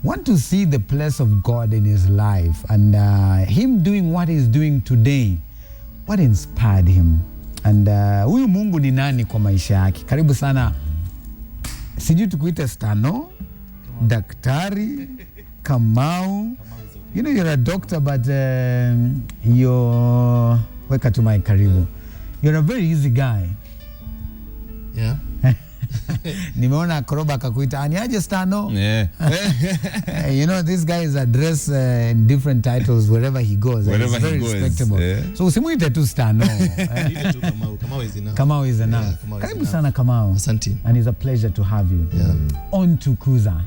want to see the place of God in his life and him doing what he's doing today. What inspired him? And huyu Mungu ni nani kwa maisha yake? Karibu sana. Sijui tukuite Stano, Daktari, Kamau. You know you're a doctor, but you're weka tu mic karibu. You're a very easy guy. Yeah. Nimeona Kroba akakuita aniaje Stano. Yeah. You know this guy is addressed in different titles wherever he goes. Wherever very he goes, respectable. yeah. So usimuite tu Stano. Kamau is enough. Kamau is enough. Yeah, Kamau is Karibu enough. sana Kamau. Asante. And it's a pleasure to have you. Yeah. On to Kuza.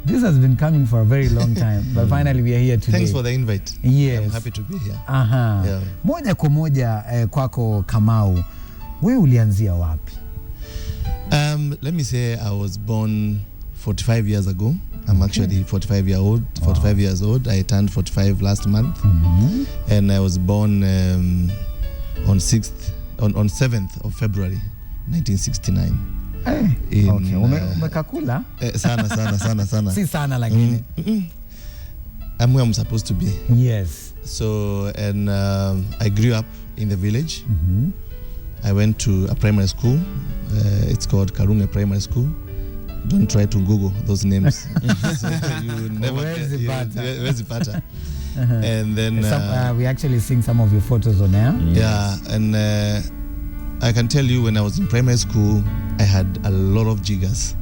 This has been coming for a very long time, but finally we are here today. Thanks for the invite. Yes. I'm happy to be here. Aha. Yeah. Moja kwa moja kwako Kamau, wewe ulianzia wapi? Let me say I was born 45 years ago. I'm actually 45 years old. I turned 45 last month. And I was born on 7th of February 1969. Okay. Umekakula? Sana. Si sana lakini. I'm where I'm supposed to be. Yes. So, and I grew up in the village. I went to a primary school. It's called Karunge Primary School. Don't try to Google those names. So you never Where's the pattern? And then we actually sing some of your photos on air. Yeah, and I can tell you when I was in primary school, I had a lot of jiggers.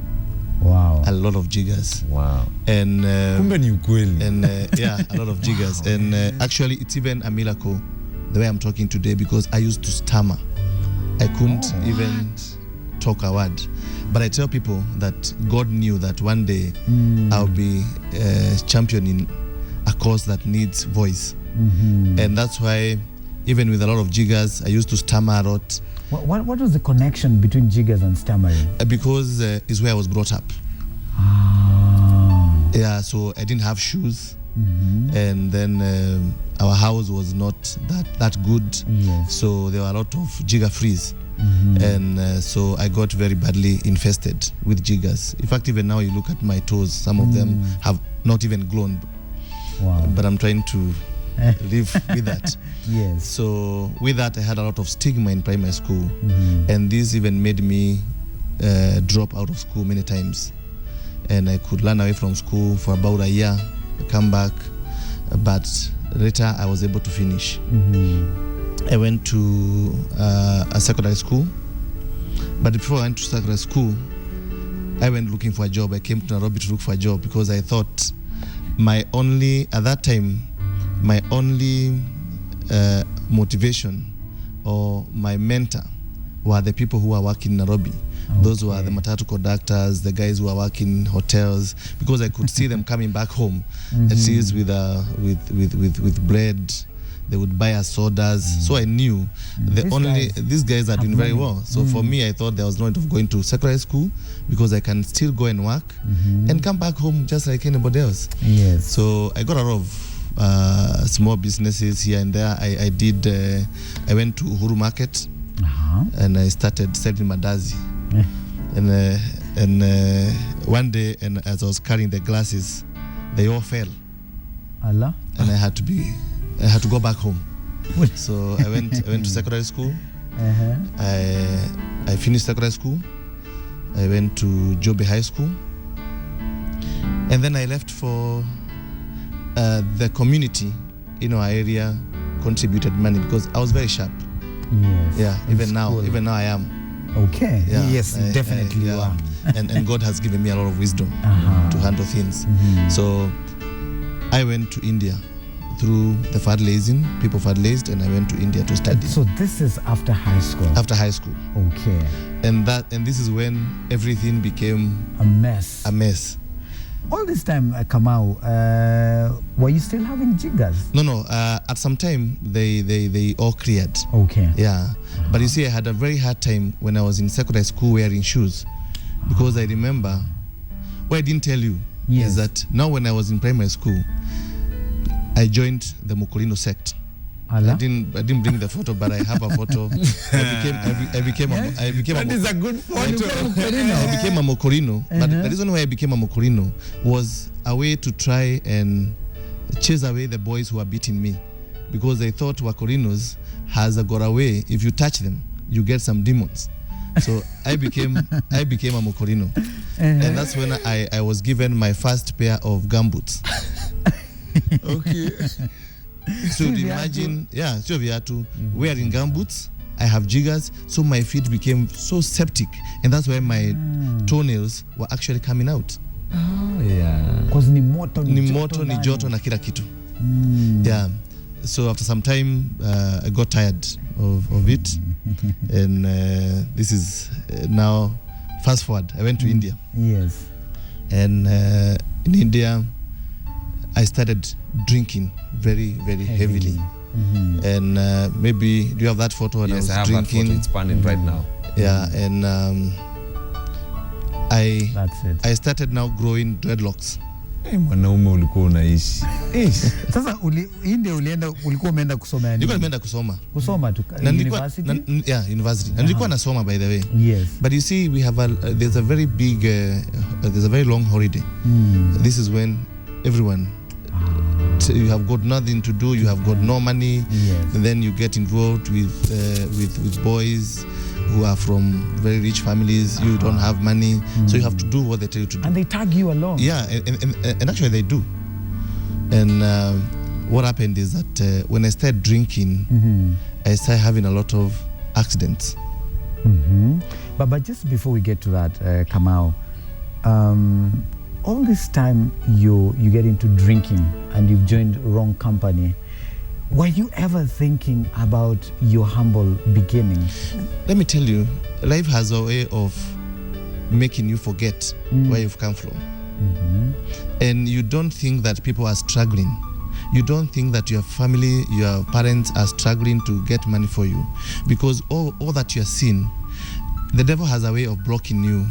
Wow. A lot of jiggers. Wow. And yeah, a lot of jiggers. Wow. And actually, it's even a miracle the way I'm talking today because I used to stammer. I couldn't even talk a word. But I tell people that God knew that one day I'll be championing a cause that needs voice. And that's why, even with a lot of jiggers, I used to stammer a lot. What was the connection between jiggers and stammering? Because it's where I was brought up. Yeah, so I didn't have shoes. And then our house was not that good. Yes. So there were a lot of jigger frees. And so I got very badly infested with jiggers. In fact, even now you look at my toes, some of them have not even grown. Wow. But I'm trying to live with that. Yes. So with that, I had a lot of stigma in primary school. And this even made me drop out of school many times. And I could run away from school for about a year, come back. But later I was able to finish. I went to a secondary school. But before I went to secondary school, I went looking for a job. I came to Nairobi to look for a job because I thought at that time, my only motivation or my mentor were the people who are working in Nairobi. Okay. Those who are the matatu conductors, the guys who are working in hotels, because I could see them coming back home, at least with bread. They would buy us sodas. So I knew these guys are doing very well. So for me, I thought there was no point of going to secondary school because I can still go and work and come back home just like anybody else. Yes. So I got a lot of small businesses here and there. I went to Uhuru Market and I started selling mandazi. And one day, and as I was carrying the glasses, they all fell. Allah. And I had to go back home. So I went to secondary school. I finished secondary school. I went to Jobe High School. And then I left for the community in our area contributed money because I was very sharp. Yes. Yeah, even now I am. Okay. Yeah, yes, definitely you are. and God has given me a lot of wisdom to handle things. So I went to India through the people fundraised, and I went to India to study. So this is after high school? After high school. Okay. And this is when everything became a mess. All this time, Kamau, were you still having jiggers? No. At some time, they all cleared. Okay. Yeah. But you see, I had a very hard time when I was in secondary school wearing shoes. Because I remember, what I didn't tell you is that now when I was in primary school, I joined the Mukolino sect. I didn't bring the photo, but I have a photo. I became That is a good photo. I became a Mokorino. But the reason why I became a Mokorino was a way to try and chase away the boys who are beating me, because they thought Wakorinos has got away. If you touch them, you get some demons. So I became a Mokorino, and that's when I was given my first pair of gumboots. Okay. So imagine, sio viatu, wearing gumboots. I have jiggers, so my feet became so septic, and that's why my toenails were actually coming out. Oh yeah. Because ni moto ni joto na kila kitu. Yeah. So after some time, I got tired of it, and this is now fast forward. I went to India. Yes. And in India, I started drinking very, very heavily. And maybe, do you have that photo when I was drinking? Yes, I have that photo. It's panning right now. Yeah, and That's it. I started now growing dreadlocks. Mwanaume ulikuwa unaishi. Sasa India ulikuwa umeenda kusoma yani? Nilikuwa nimeenda kusoma tu university? University. And nilikuwa nasoma, by the way. Yes. But you see, we have there's a very big there's a very long holiday. This is when everyone you have got nothing to do, you have got no money, and then you get involved with boys who are from very rich families. You don't have money, so you have to do what they tell you to do. And they tag you along. Yeah, and actually they do. And what happened is that when I started drinking, I started having a lot of accidents. But just before we get to that, Kamau, all this time you get into drinking and you've joined wrong company. Were you ever thinking about your humble beginnings? Let me tell you, life has a way of making you forget where you've come from. And you don't think that people are struggling. You don't think that your family, your parents are struggling to get money for you. Because all that you're seeing, the devil has a way of blocking you.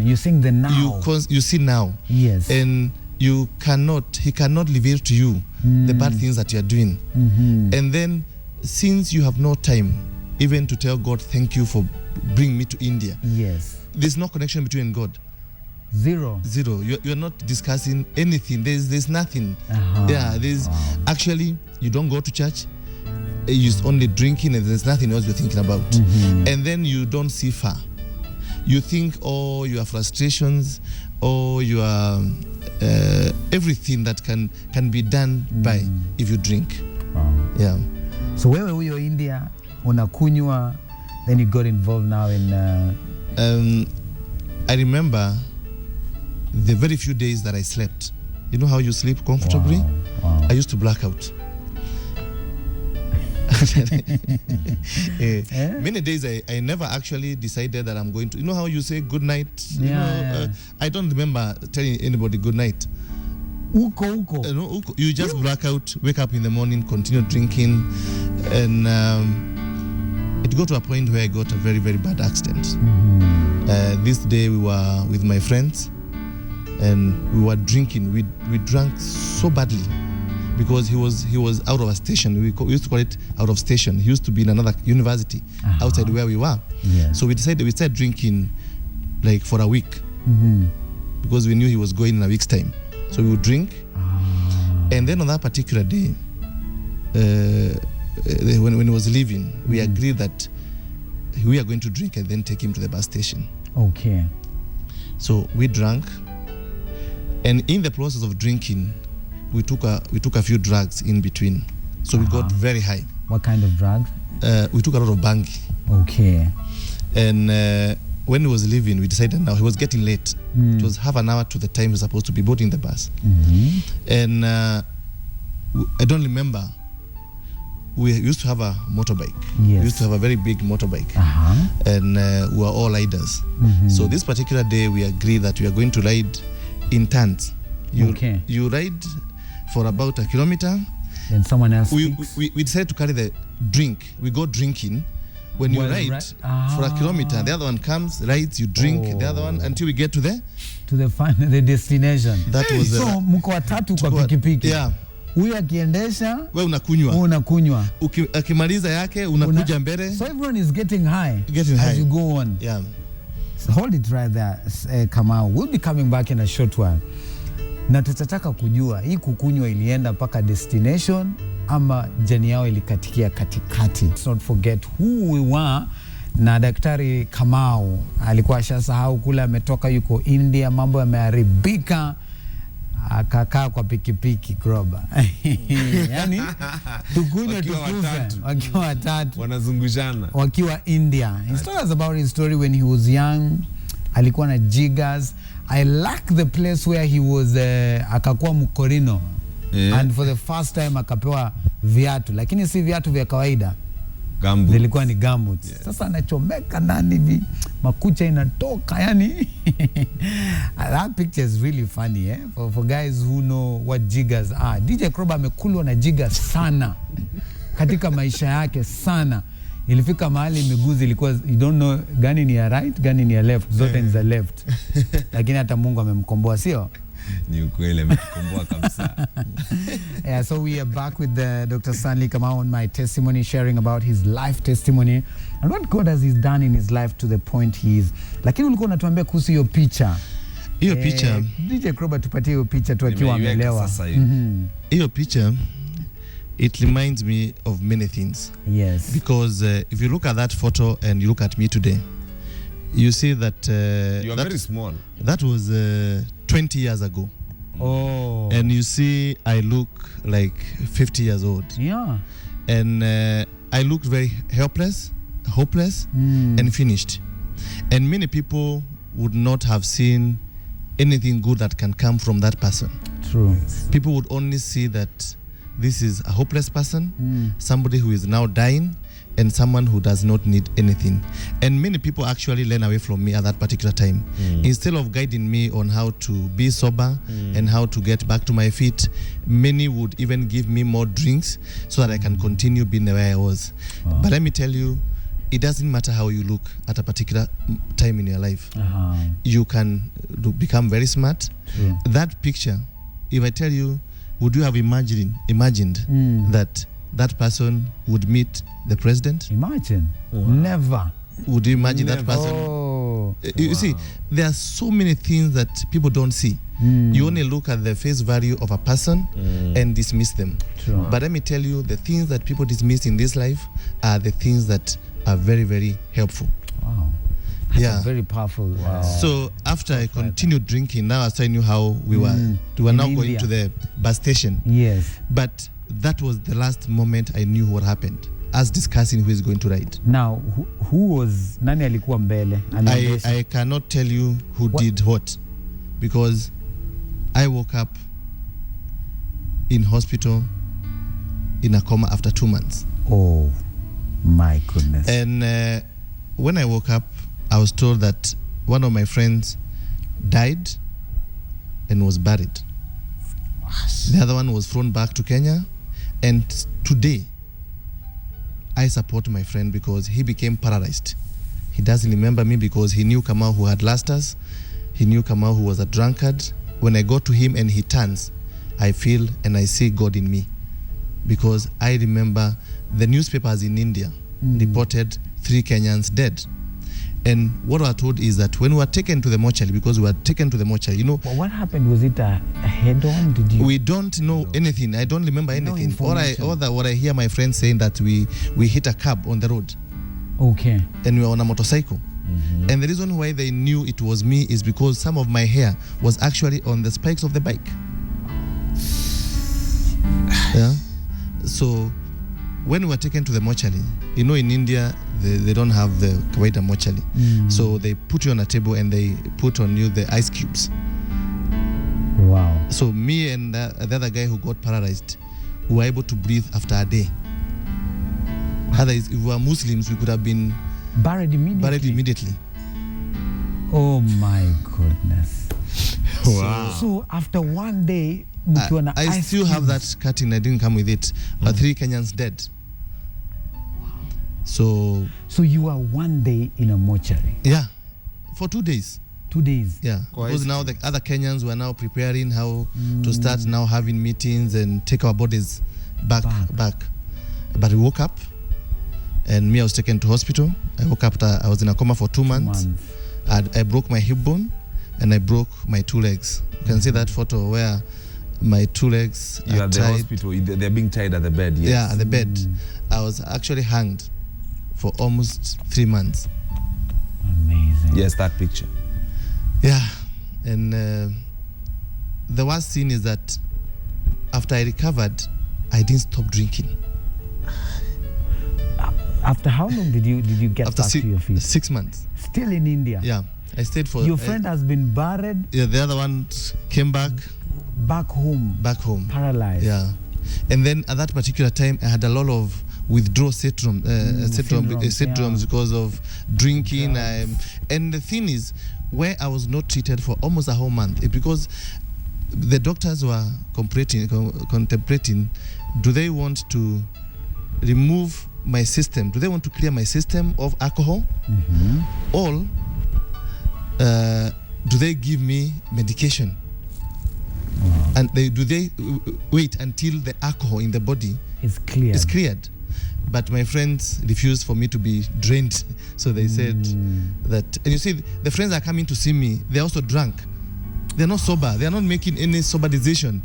You think the now. You see now. Yes. And he cannot reveal to you the bad things that you're doing. And then, since you have no time even to tell God, thank you for bringing me to India. Yes. There's no connection between God. Zero. You're not discussing anything. There's nothing. Yeah, actually, you don't go to church. You're only drinking, and there's nothing else you're thinking about. And then you don't see far. You think all your frustrations, all your everything that can be done by if you drink. Wow. Yeah. So wewe huyo India unakunywa, then you got involved now in I remember the very few days that I slept. You know how you sleep comfortably? Wow. I used to black out. Many days I never actually decided that I'm going to. You know how you say good night? I don't remember telling anybody good night. Uko. You just black out, wake up in the morning, continue drinking, and it got to a point where I got a very, very bad accident. This day we were with my friends, and we were drinking. We drank so badly, because he was out of a station. We used to call it out of station. He used to be in another university outside where we were. So we started drinking like for a week, because we knew he was going in a week's time. So we would drink, and then on that particular day, when he was leaving, we agreed that we are going to drink and then take him to the bus station. Okay. So we drank, and in the process of drinking, we took a few drugs in between. So we got very high. What kind of drugs? We took a lot of bangi. Okay. And when he was leaving, we decided now he was getting late. It was half an hour to the time he was supposed to be boarding the bus. And I don't remember. We used to have a motorbike. Yes. We used to have a very big motorbike. And we were all riders. So this particular day, we agreed that we are going to ride in turns. You ride for about a kilometer. Then someone else we decided to carry the drink. We go drinking. When you ride for a kilometer, the other one comes, rides, you drink, the other one, until we get to the final, the destination. That was so mko watatu kwa pikipiki. Yeah. Huyu akiendesha wewe unakunywa. Unakunywa. Akimaliza yake unakuja mbele. So everyone is getting high Getting as high. you go on. Yeah. So hold it right there, Kamau. We'll be coming back in a short while. Na tutataka kujua hii kukunywa ilienda mpaka destination ama jani yao ilikatikia katikati. Let's not forget who we were. Na Daktari Kamau alikuwa ashasahau kule, ametoka yuko India, mambo yameharibika, akakaa kwa pikipiki Groba. Yani tukunywe tukufe wakiwa watatu wanazungushana wakiwa India. He told us about his story when he was young. Alikuwa na jiggers. I like the place where he was akakuwa mkorino. Yeah. And for the first time akapewa viatu, lakini si viatu vya kawaida. Zilikuwa ni gumboots. Yeah. Sasa anachomeka ndani hivi, makucha inatoka yani. That picture is really funny, eh? For guys who know what jiggers are. DJ Kroba amekulwa na jiggers sana katika maisha yake sana. Ilifika mahali miguu zilikuwa, you don't know gani ni ya right, gani ni ya left, zote ni za left. Lakini hata Mungu amemkomboa, sio? Ni ukweli, amemkomboa kabisa. Yeah, so we are back with Dr. Stanley Kamau on my testimony, sharing about his life testimony and what God has done in his life to the point he is. Lakini ulikuwa unatuambia kuhusu hiyo picha. Hiyo picha DJ Kroba, tupatie hiyo picha tu akiwa amelewa. Hiyo picha, it reminds me of many things. Yes. Because if you look at that photo and you look at me today, you see that you are very small. That was 20 years ago. Oh. And you see I look like 50 years old. Yeah. And I looked very helpless, hopeless, and finished. And many people would not have seen anything good that can come from that person. True. People would only see that this is a hopeless person, somebody who is now dying, and someone who does not need anything. And many people actually ran away from me at that particular time. Instead of guiding me on how to be sober and how to get back to my feet, many would even give me more drinks so that I can continue being the way I was. Wow. But let me tell you, it doesn't matter how you look at a particular time in your life. You can become very smart. True. That picture, if I tell you, would you have imagined that that person would meet the president? Imagine. Wow. Never. Would you imagine that person? Oh. You see, there are so many things that people don't see. You only look at the face value of a person and dismiss them. True. But let me tell you, the things that people dismiss in this life are the things that are very, very helpful. Wow. That's very powerful. Wow. So after I continued drinking, now I was telling you how we were now India. going to the bus station. Yes. But that was the last moment I knew what happened. Us discussing who is going to ride. Now, who was, nani alikuwa mbele? I cannot tell you who did what, because I woke up in hospital in a coma after 2 months. Oh my goodness. And when I woke up, I was told that one of my friends died and was buried. The other one was flown back to Kenya. And today, I support my friend because he became paralyzed. He doesn't remember me because he knew Kamau who had lost us. He knew Kamau who was a drunkard. When I go to him and he turns, I feel and I see God in me. Because I remember the newspapers in India reported 3 Kenyans dead. And what I was told is that when we were taken to the mortuary, because we were taken to the mortuary, you know. But what happened? Was it a head-on? Did you? We don't know anything. I don't remember anything. What I hear my friends saying that we hit a cab on the road. Okay. And we were on a motorcycle. And the reason why they knew it was me is because some of my hair was actually on the spikes of the bike. Yeah. So when we were taken to the mortuary, you know, in India, they don't have the kawaida mortuary. So they put you on a table and they put on you the ice cubes. Wow. So me and the other guy who got paralyzed, we were able to breathe after a day. Otherwise, if we were Muslims, we could have been buried immediately. Oh my goodness. Wow. So after one day, I still have that cutting. I didn't come with it. 3 Kenyans dead. Wow. So you were one day in a mortuary? Yeah, for 2 days. 2 days. Yeah, Quite. because now the other Kenyans were now preparing how to start now having meetings and take our bodies back. But we woke up, and me, I was taken to hospital. I woke up, I was in a coma for 2 months. I broke my hip bone, and I broke my 2 legs. You can see that photo where my 2 legs You are at the tied. hospital. They're being tied at the bed. Yes. Yeah, at the bed. I was actually hanged for almost 3 months. Amazing. Yes, that picture. Yeah, and the worst thing is that after I recovered, I didn't stop drinking. After how long did you get After back to your feet? 6 months. Still in India. Yeah, I stayed for. Your friend has been buried. Yeah, the other one came back Back home. Paralyzed. Yeah, and then at that particular time, I had a lot of withdrawal syndromes because of drinking. And the thing is, where I was not treated for almost a whole month, because the doctors were contemplating, do they want to remove my system? Do they want to clear my system of alcohol? Or do they give me medication? And do they wait until the alcohol in the body is cleared? But my friends refused for me to be drained. So they said that, and you see, the friends are coming to see me, they're also drunk. They're not sober. They're not making any sober decision.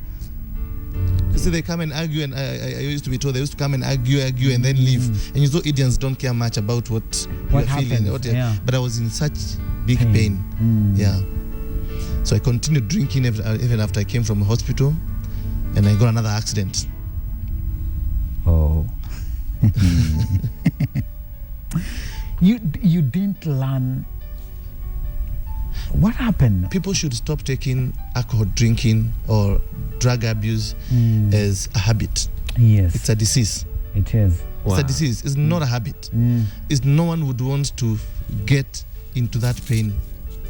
So they come and argue, and I used to be told they used to come and argue, and then leave. And you know, Indians don't care much about what you're feeling. But I was in such big pain. Yeah. So I continued drinking even after I came from the hospital, and I got another accident. Oh. You didn't learn. What happened? People should stop taking alcohol drinking or drug abuse as a habit. Yes. It's a disease. It is. Wow. It's a disease. It's not a habit. It's no one would want to get into that pain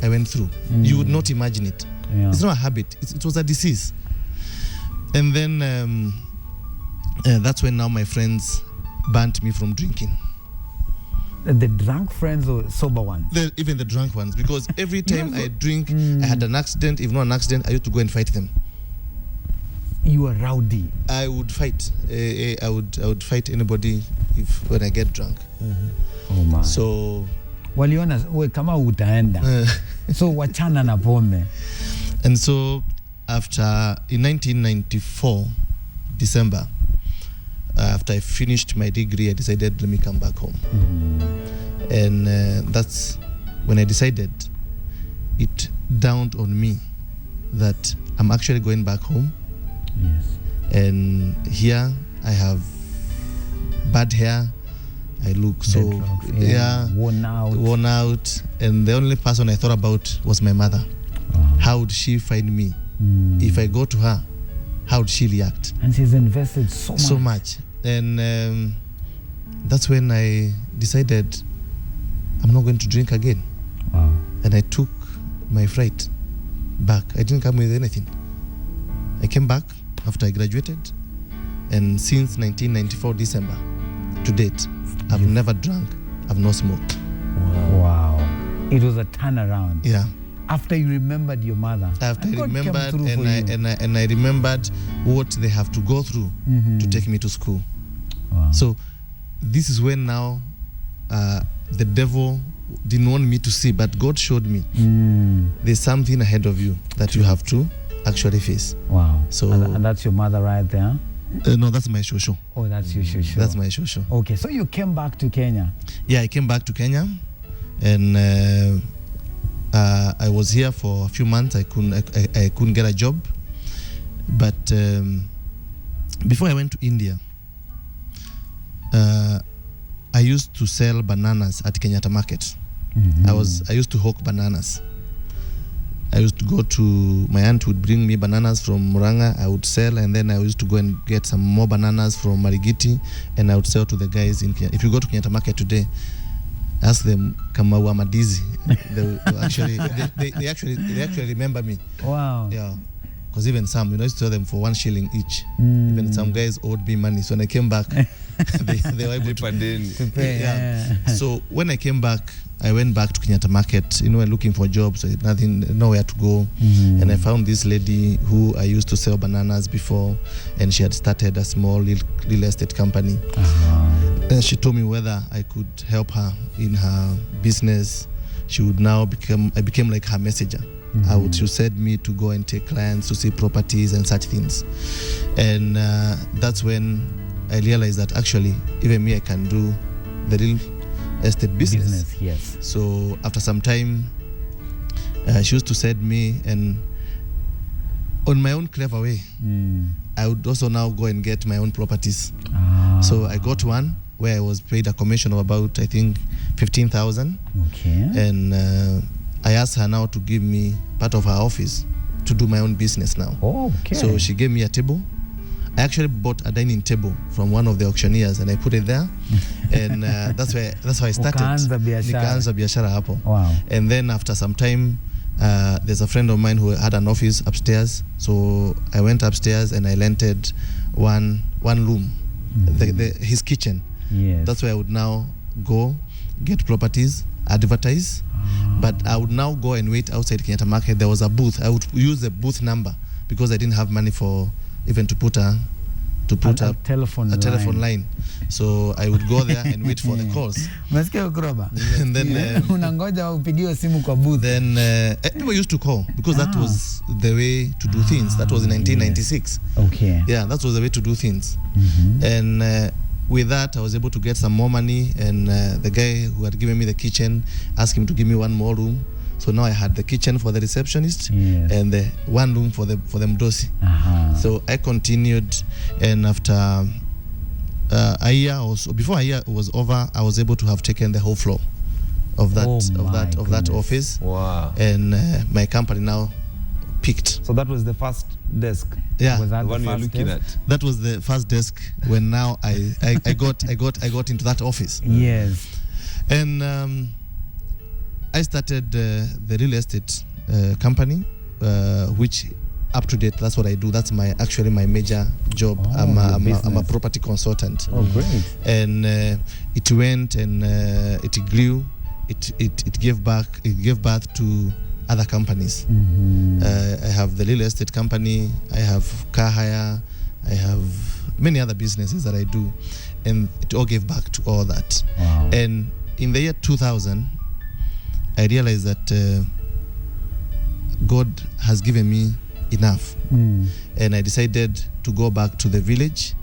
I went through. You would not imagine it. Yeah. It's not a habit. It was a disease. And then that's when now my friends banned me from drinking. The drunk friends or sober ones? Even the drunk ones, because every time I drink, I had an accident. If not an accident, I used to go and fight them. You were rowdy. I would fight. I would fight anybody when I get drunk. Oh my. So waliona we kama utaenda. So wachana na pombe. And so in 1994 December, after I finished my degree, I decided, let me come back home. And that's when I decided, it dawned on me that I'm actually going back home. Yes. And here I have bad hair. I look so worn out. And the only person I thought about was my mother. How would she find me? If I go to her, how would she react? And she's invested so much. And that's when I decided I'm not going to drink again. Wow. And I took my flight back. I didn't come with anything. I came back after I graduated, and since 1994 December to date, I've never drunk, I've not smoked. Wow. It was a turnaround. Yeah. After you remembered your mother. After I remembered, and I remembered what they have to go through to take me to school. Wow. So this is when now the devil didn't want me to see, but God showed me there's something ahead of you that you have to actually face. Wow. So and that's your mother right there? No, that's my shosho. Oh, that's your shosho. That's my shosho. Okay, so you came back to Kenya? Yeah, I came back to Kenya, and I was here for a few months. I couldn't get a job, but before I went to India, I used to sell bananas at Kenyatta Market. I used to hawk bananas. I used to go to, my aunt would bring me bananas from Muranga, I would sell, and then I used to go and get some more bananas from Marigiti, and I would sell to the guys in Kenya. If you go to Kenyatta Market today, ask them Kamau Amadizi. They actually remember me. Wow. Yeah, because even some, I used to sell them for 1 shilling each. Even some guys owed me money. So when I came back, they were able To pay. Yeah. So when I came back, I went back to Kenyatta Market, looking for jobs, nowhere to go. And I found this lady who I used to sell bananas before, and she had started a small real estate company. And she told me whether I could help her in her business. She would now I became like her messenger. She would send me to go and take clients to see properties and such things. And that's when I realized that actually, even me, I can do the real estate business. Yes. So after some time, she used to send me, and on my own clever way, I would also now go and get my own properties. So I got one where I was paid a commission of about, I think, 15,000. Okay. And I asked her now to give me part of her office to do my own business now. Oh, okay. So she gave me a table. I actually bought a dining table from one of the auctioneers and I put it there. And that's how I started. Nikaanza biashara hapo. Wow. And then after some time, there's a friend of mine who had an office upstairs. So I went upstairs and I rented one room, his kitchen. Yes. That's where I would now go, get properties, advertise. But I would now go and wait outside Kenyatta Market. There was a booth. I would use the booth number because I didn't have money for even to put a telephone line. So I would go there and wait for the calls. And then unangoja upigiwe simu kwa booth. Then people used to call because that was the way to do things. That was in 1996. Okay. Yeah, that was the way to do things. And with that, I was able to get some more money, and the guy who had given me the kitchen asked him to give me one more room. So now I had the kitchen for the receptionist and the one room for the mdosi. So I continued, and after a year or so, before a year was over, I was able to have taken the whole floor of that office. Wow. And my company now picked. So that was the first desk. Yeah, Was that the one you're looking desk? at. that was the first desk. When now I got into that office. Yes. And I started the real estate company, which up to date, that's what I do. That's my major job. I'm a property consultant. Oh, great. And it went and it grew. It gave birth to other companies. I have the real estate company, I have car hire, I have many other businesses that I do, and it all gave back to all that. Wow. And in the year 2000, I realized that God has given me enough, and I decided to go back to the village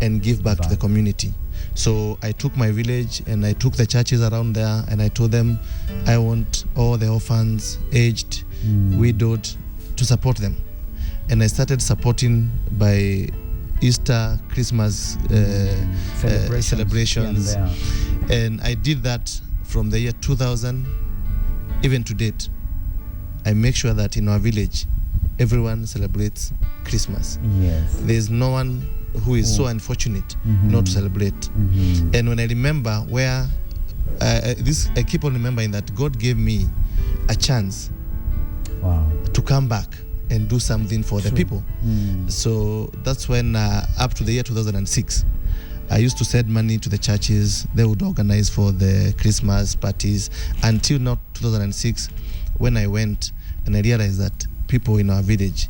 and give back to the community. So I took my village and I took the churches around there, and I told them I want all the orphans, aged, widowed, to support them. And I started supporting by Easter, Christmas celebrations. And I did that from the year 2000 even to date. I make sure that in our village everyone celebrates Christmas. Yes. There's no one who is so unfortunate not to celebrate. And when I remember where I keep on remembering that God gave me a chance to come back and do something for the people. So that's when up to the year 2006, I used to send money to the churches. They would organize for the Christmas parties until now 2006, when I went and I realized that people in our village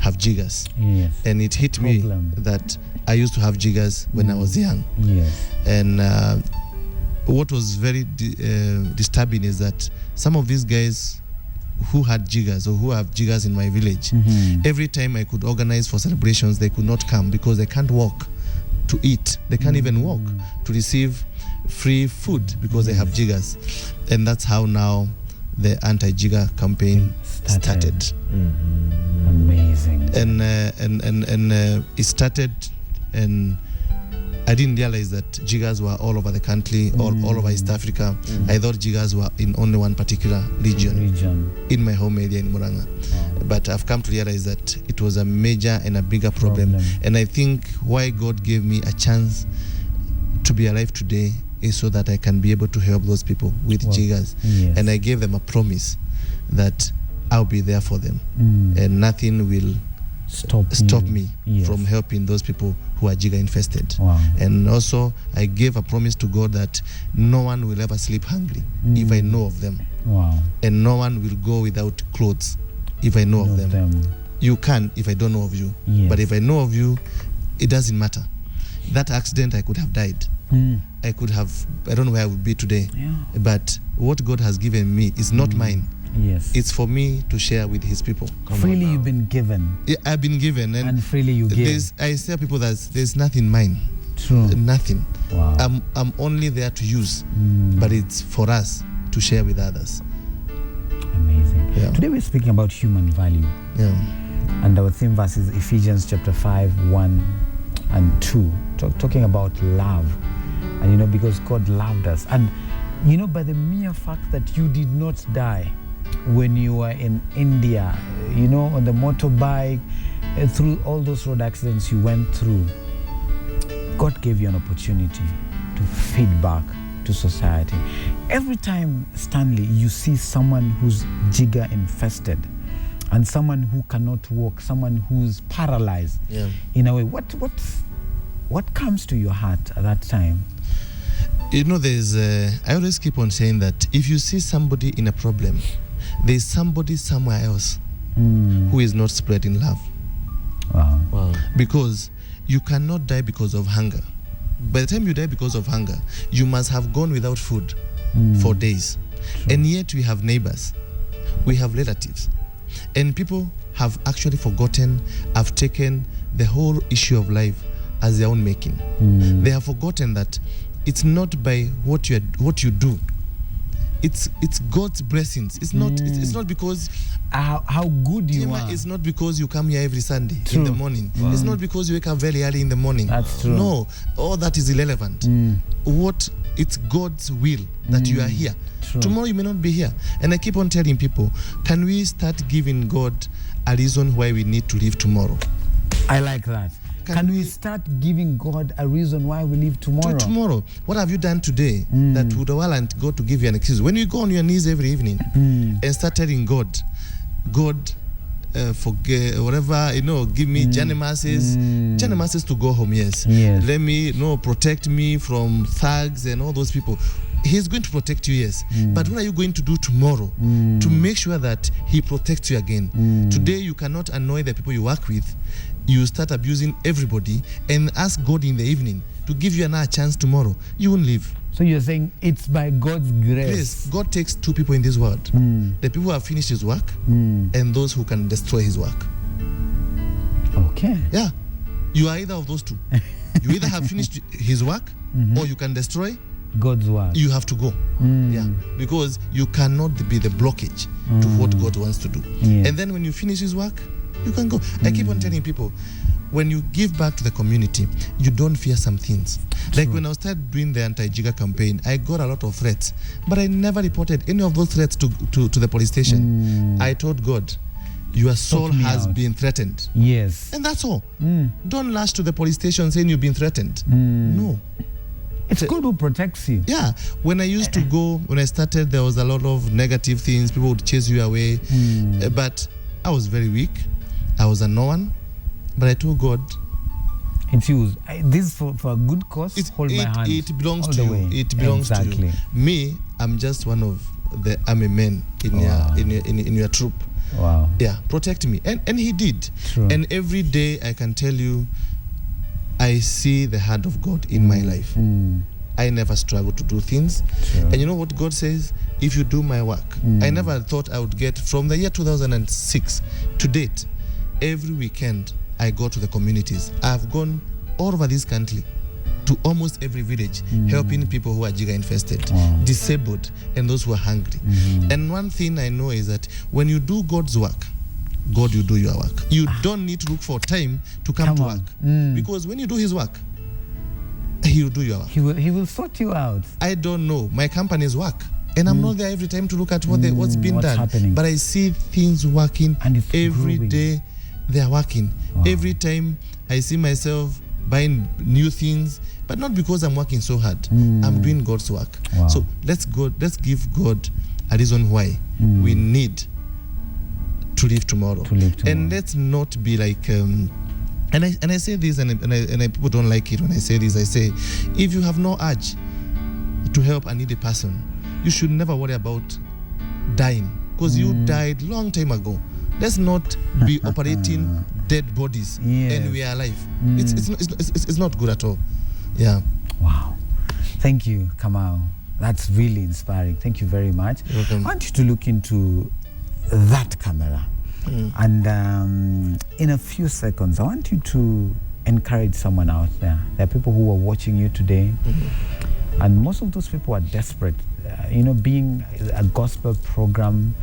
have jiggers. Yes. And it hit me that I used to have jiggers when I was young. Yes. And what was very disturbing is that some of these guys who had jiggers or who have jiggers in my village, every time I could organize for celebrations, they could not come because they can't walk to eat. They can't even walk to receive free food because they have jiggers. And that's how now the anti-jigger campaign started. Amazing. And it started, and I didn't realize that jiggers were all over the country, all over East Africa. I thought jiggers were in only one particular region in my home area in Murang'a. But I've come to realize that it was a major and a bigger problem. And I think why God gave me a chance to be alive today is so that I can be able to help those people with jiggers. Yes. And I gave them a promise that I'll be there for them, and nothing will stop me from helping those people who are Jiga infested. Wow. And also, I gave a promise to God that no one will ever sleep hungry if I know of them. Wow. And no one will go without clothes if I know of them. You can if I don't know of you. Yes. But if I know of you, it doesn't matter. That accident, I could have died. I could have, I don't know where I would be today. Yeah. But what God has given me is not mine. Yes. It's for me to share with his people. Freely you've been given. Yeah, I've been given. And freely you give. I say to people that there's nothing mine. True. Nothing. Wow. I'm only there to use. But it's for us to share with others. Amazing. Yeah. Today we're speaking about human value. Yeah. And our theme verse is Ephesians chapter 5, 1 and 2. Talking about love. And because God loved us. And by the mere fact that you did not die when you were in India, on the motorbike, through all those road accidents you went through, God gave you an opportunity to feed back to society. Every time, Stanley, you see someone who's Jiga infested and someone who cannot walk, someone who's paralyzed, in a way, what comes to your heart at that time? There's I always keep on saying that if you see somebody in a problem, there's somebody somewhere else who is not spreading love. Wow. Because you cannot die because of hunger. By the time you die because of hunger, you must have gone without food for days. True. And yet we have neighbors, we have relatives, and people have actually forgotten, have taken the whole issue of life as their own making. They have forgotten that it's not by what you do. It's God's blessings. It's not because how good you are. It's not because you come here every Sunday True. in the morning. Wow. It's not because you wake up very early in the morning. That's true. No, all that is irrelevant. It's God's will that you are here. True. Tomorrow you may not be here. And I keep on telling people, can we start giving God a reason why we need to live tomorrow? I like that. Can we start giving God a reason why we live tomorrow? Tomorrow. What have you done today that would warrant God to give you an excuse? When you go on your knees every evening and start telling God, forget whatever, give me journey masses to go home, yes. Let me protect me from thugs and all those people. He's going to protect you, yes. But what are you going to do tomorrow to make sure that he protects you again? Today you cannot annoy the people you work with. You start abusing everybody and ask God in the evening to give you another chance tomorrow. You won't live. So you're saying it's by God's grace. Yes, God takes two people in this world. The people who have finished his work and those who can destroy his work. Okay. Yeah. You are either of those two. You either have finished his work or you can destroy God's work. You have to go. Yeah. Because you cannot be the blockage to what God wants to do. And then when you finish his work, you can go. I keep on telling people, when you give back to the community, you don't fear some things. True. Like when I started doing the anti-Jiga campaign, I got a lot of threats, but I never reported any of those threats to the police station. I told God, your soul has been threatened. Yes. And that's all. Don't lash to the police station saying you've been threatened. No. It's God who protects you. Yeah. When I started, there was a lot of negative things. People would chase you away. But I was very weak. I was a no one. But I told God, it's yours. This for a good cause. Hold my hand. It belongs all to the way. you. It belongs to you. Me, I'm just one of the army men in your troop. Wow. Yeah, protect me. And he did. True. And every day I can tell you, I see the hand of God in my life. I never struggle to do things. True. And you know what God says? If you do my work. I never thought I would get, from the year 2006 to date, every weekend I go to the communities. I've gone all over this country to almost every village, helping people who are Jiga infested, disabled, and those who are hungry. And one thing I know is that when you do God's work, God will do your work. You don't need to look for time to come to work. Because when you do his work, he will do your work. He will sort you out. I don't know. My company's work. And I'm not there every time to look at what's been done. Happening. But I see things working, and it's every growing. day they are working. Wow. Every time I see myself buying new things, but not because I'm working so hard. I'm doing God's work. Wow. So let's give God a reason why we need to live tomorrow. And let's not be like and I say this and people don't like it when I say this. I say, if you have no urge to help a needy person, you should never worry about dying, because you died long time ago. Let's not be operating dead bodies and we are alive. It's not good at all. Yeah. Wow. Thank you, Kamau. That's really inspiring. Thank you very much. You're welcome. I want you to look into that camera. And in a few seconds, I want you to encourage someone out there. There are people who are watching you today, and most of those people are desperate. Being a gospel program,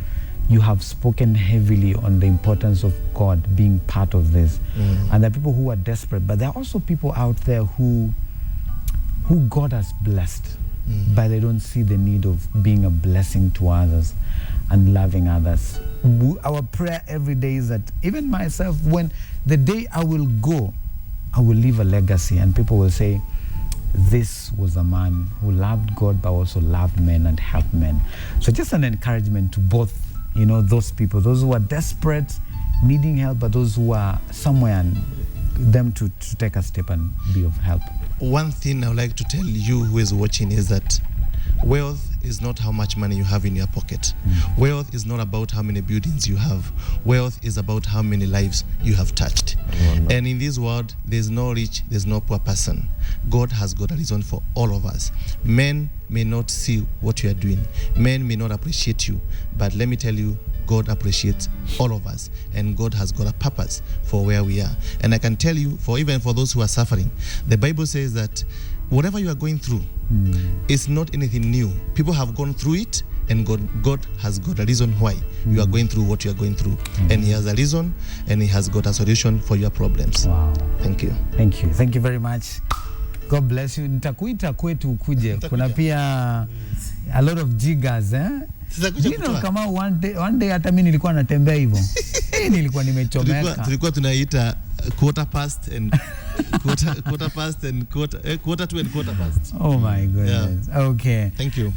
you have spoken heavily on the importance of God being part of this. And there are people who are desperate, but there are also people out there who God has blessed, but they don't see the need of being a blessing to others and loving others. Our prayer every day is that even myself, when the day I will go, I will leave a legacy, and people will say, this was a man who loved God but also loved men and helped men. So just an encouragement to both, those people, those who are desperate, needing help, but those who are somewhere, and them to take a step and be of help. One thing I would like to tell you who is watching is that wealth is not how much money you have in your pocket. Wealth is not about how many buildings you have. Wealth is about how many lives you have touched. And in this world, there's no rich, there's no poor person. God has got a reason for all of us. Men may not see what you are doing. Men may not appreciate you. But let me tell you, God appreciates all of us, and God has got a purpose for where we are. And I can tell you, even for those who are suffering, the Bible says that whatever you are going through, it's not anything new. People have gone through it, and God has got a reason why you are going through what you are going through. And He has a reason, and He has got a solution for your problems. Wow. Thank you. Thank you. Thank you very much. God bless you. Nitakuita kwetu ukuje. Kuna pia a lot of jiggers, kama one day hata mimi nilikuwa natembea hivyo. Nilikuwa nimechomeka. Tulikuwa tunaita quarter past and quarter to and quarter past. Oh my goodness. Yeah. Okay. Thank you.